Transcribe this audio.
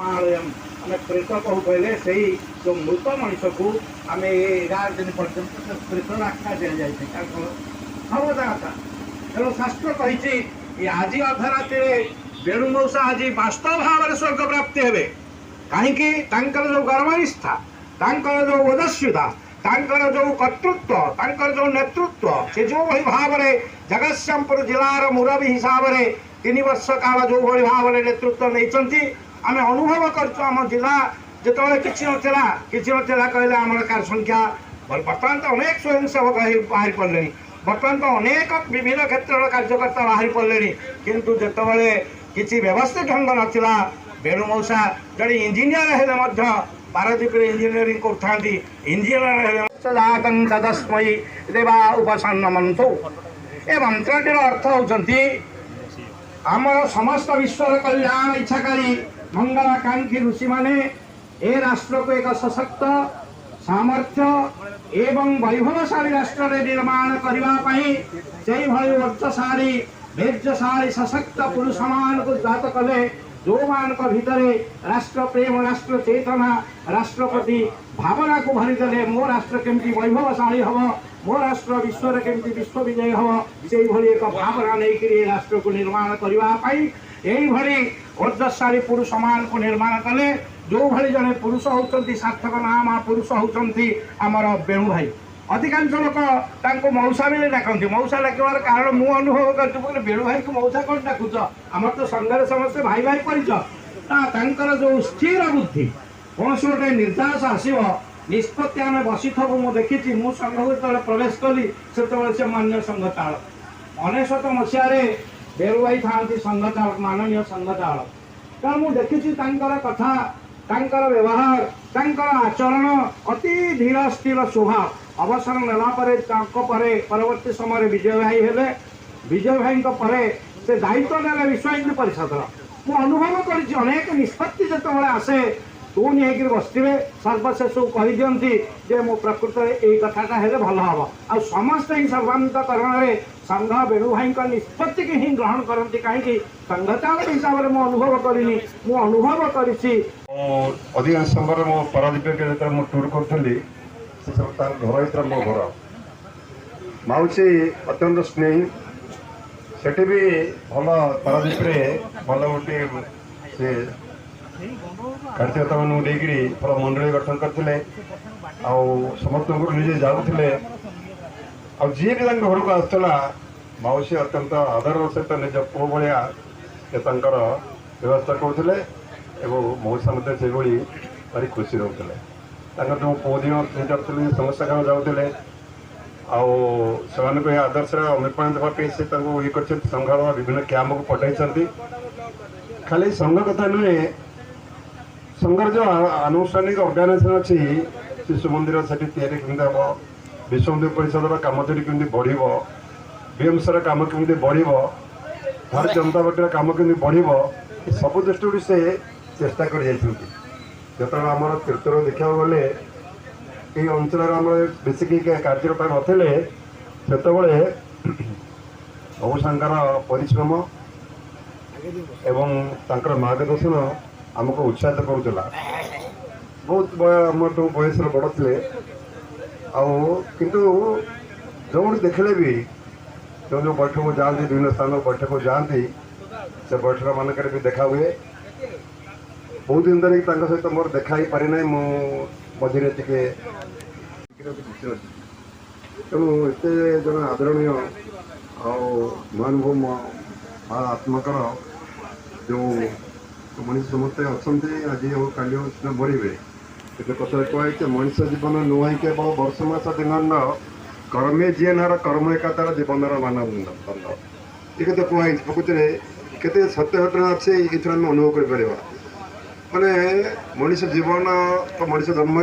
महालयम आम प्रेत कहू कहले से जो मृत मनीष को आम 11 दिन पर्यटन प्रेतर आख्या दि जाए सर्वदा तेणु शास्त्र कही आज अधरात्रि बेणु मौसा आज वास्तव भाव में स्वर्ग प्राप्ति हे कहीं जो गर्मनिष्ठा जो ओजस्विता जो कर्तृत्व जो नेतृत्व से जो भाई भाव में जगतसिंहपुर जिलार मुरबी हिसाब से 3 वर्ष काल जो भाई भाव में नेतृत्व नहीं आम अनुभव करम जिला जिते किसी नाला कहले आम कार संख्या बर्तमान तो अनेक स्वयंसेवक बाहरी पड़े बर्तमान तो अनेक विभिन्न क्षेत्र कार्यकर्ता बाहरी पड़े किंतु जितेबाला किसी व्यवस्थित ढंग नाला बेणु मौसा जड़े इंजीनियर हेले पारादीप इंजीनियरिंग करते इंजीनियर तदस्मयी देवा उपसन्नमंतु ए मंत्रटीर अर्थ होती आमर समस्त विश्व कल्याण इच्छाकारी मंगलाकांक्षी ऋषि माने ए राष्ट्र को एक सशक्त सामर्थ्य एवं वैभवशाली राष्ट्र निर्माण करने से वर्चशाली धैर्यशाली सशक्त पुरुष मान को जात कले जो मान भितर राष्ट्र प्रेम राष्ट्र चेतना राष्ट्रपति भावना को भरीदे मो राष्ट्र केमती वैभवशाली हम मो राष्ट्र विश्व केमती विश्व विजय हम से एक भावना नहीं राष्ट्र को निर्माण करने यही ओजस्वी पुरुष मान को निर्माण कले जो भली जड़े पुरुष होती सार्थक नाम पुरुष होती आमर बेणु भाई अधिकांश लोक मौसा भी डाकती मौसा डाकबार कारण मु अनुभव कर बेणु भाई को मौसा कौन डाकुच आम तो संघर समस्ते भाई भाई परिचय जो स्थिर बुद्धि कौन से गोटे निर्देश आसव निष्पत्ति आम बसी थबू मुझे देखी मु संघ को जो प्रवेश कली से मान्य संघ चालक 19 मसीह बेणु भाई था संघ चालक माननीय संघ चालक कारण मुझे देखी कथा व्यवहार आचरण अति धीर स्थिर स्वभाव अवसर नेला परवर्ती समय विजय भाई हेले विजय भाई से दायित्व ने विश्व हिंदू परिषद मु अनुभव कर अनेक निष्पत्ति जो आसे तुम नहीं बसते सर्वशेष कही दिखती जे मो प्रकृत में कथाटा है भल हम आ समस्ते ही सर्वांतकरण में संघ बेणु भाई निष्पत्ति की ही ग्रहण करती कहीं संघ चालक हिसाब से मु अनुभव करनी मु अनुभव करी अधिकांश समय मो पारादीप जो टूर करी घर भर मो घर माउसी अत्यंत स्नेही सेठी भी भल पारादीप भल गोटे से कार्यकर्ता मानक भल मंडली गठन करते समस्त निजे जाऊे जी भी घर को आसला माउसी अत्यंत आदर सहित निज पुओ भाया व्यवस्था करुले मौसा मत से भारी खुशी रोते जो पुओ दी समस्या काम जाऊे से आदर्श अनुप्राणित देवाई से ये कर संघ विभिन्न कैंप को पठाई खाली संघ कथा नुहे संघर जो आनुष्ठानिक अर्गानाइजेसन अच्छी शिशु मंदिर से हम विश्व हिंदू परिषद कम कमी बढ़ बीएमसी कम कमी बढ़ भारतीय जनता पार्टी कम कमी बढ़ सब दृष्टि से चेष्टा कर आम तीर्थर देखा गले ये अंचल आम बेसिक कार्यपाई नथिले से मौसांकर परिश्रम एवं मार्गदर्शन आमको उत्साहित करूला बहुत बयस बड़ थे किंतु जो देखले भी जो बैठक को जाती विभिन्न स्थान बैठक को जाती से बैठक मानक भी देखा हुए बहुत दिन धरिक सहित मोर देखा ही पारि ना मझे टे तेणु एत जन आदरणीय महानुभव महात्माकर जो मनीष समस्ते अच्छा आज काली मरवे कथा कहुई मनीष जीवन नुहे केवल वर्ष मास दिन कर्मे जी नार कर्म एका तार जीवन मानदंड ये कथा कहुई प्रकृत में केते सत्य घटना अच्छे ये आम अनुभव कर माने मनीष जीवन तो मनीष जन्म